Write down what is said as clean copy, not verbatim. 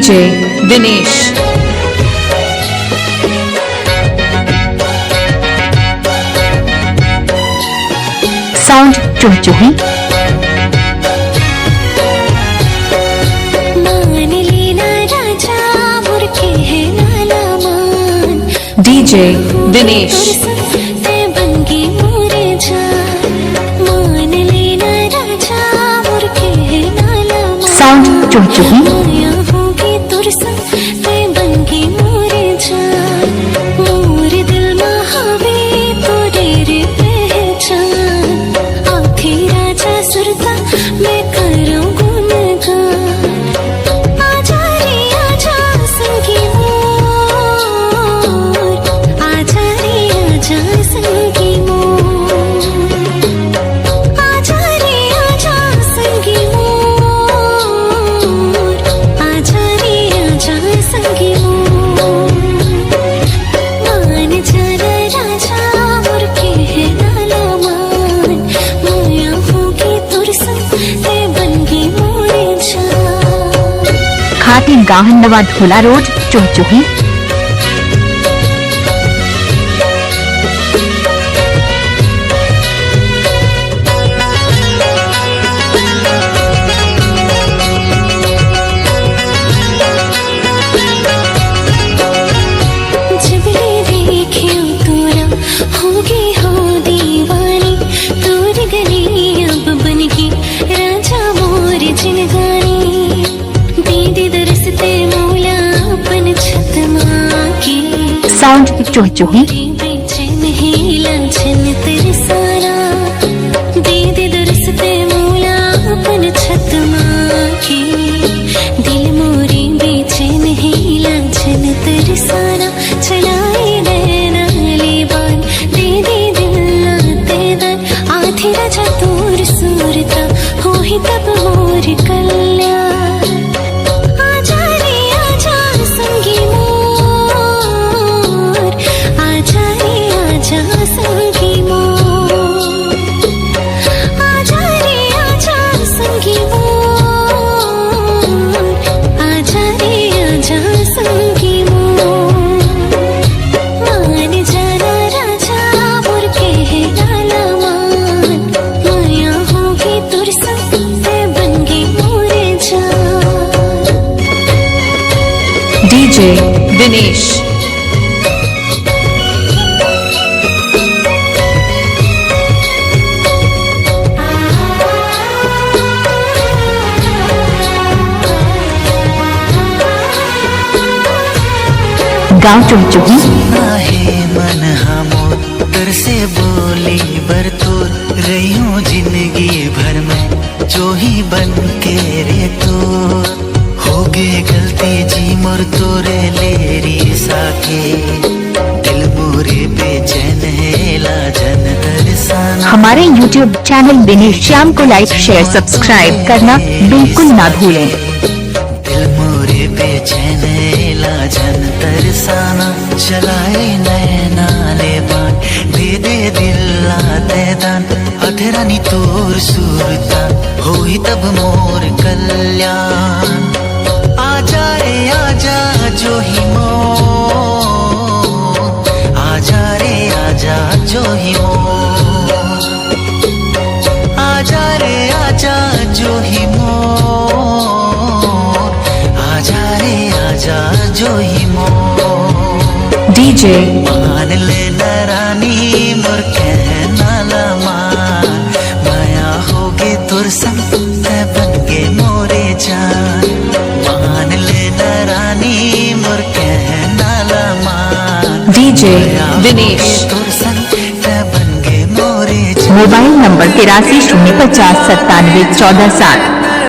DJ Dinesh. Sound चुहचुही। DJ Dinesh. Sound चुहचुही। खाटी गाहनवा धोला रोड चुहचुही। साउंड चुहचुही। तब मोर कल्याण आजा रे आजा संगी मोर, आजा रे आजा संगी मोर, आजा रे आजा संगी मोर, आजा रे आजा संगी मोर। मान जाना राजा मोर कहना ला मान, माया होगी तुर संग डीजे दिनेश। गाँव चुहचुही। मन हमो तर से बोली बरतोर रही हूँ जिंदगी भर में जो ही बन के रे तो हो गए गलती जी मोर तोरे लेरी साके दिल मोरे बेचैन है लाजन तरसाना। हमारे YouTube चैनल दिनेश श्याम को लाइक शेयर सब्सक्राइब करना बिल्कुल ना भूलें। दिल मोरे बेचैन है लाजन तरसाना, चलाए नैना ले बान दे दे दिल लाते दान, अधरानी तोर सूरता होई तब मोर कल्याण आजा रे आजा जो ही मोर, आजा रे आजा जो ही मोर, आजा रे आजा जो ही मोर, आजा रे आजा जो ही मोर। डीजे मान ले रानी मोर कहना ला मान, माया होगी तुर संग बन के मोरे जान, मान ले रानी मोर कहना ला मान। डीजे दिनेश। तुर संग बन के मोरे जान। Mobile number 83 050 97 14 7।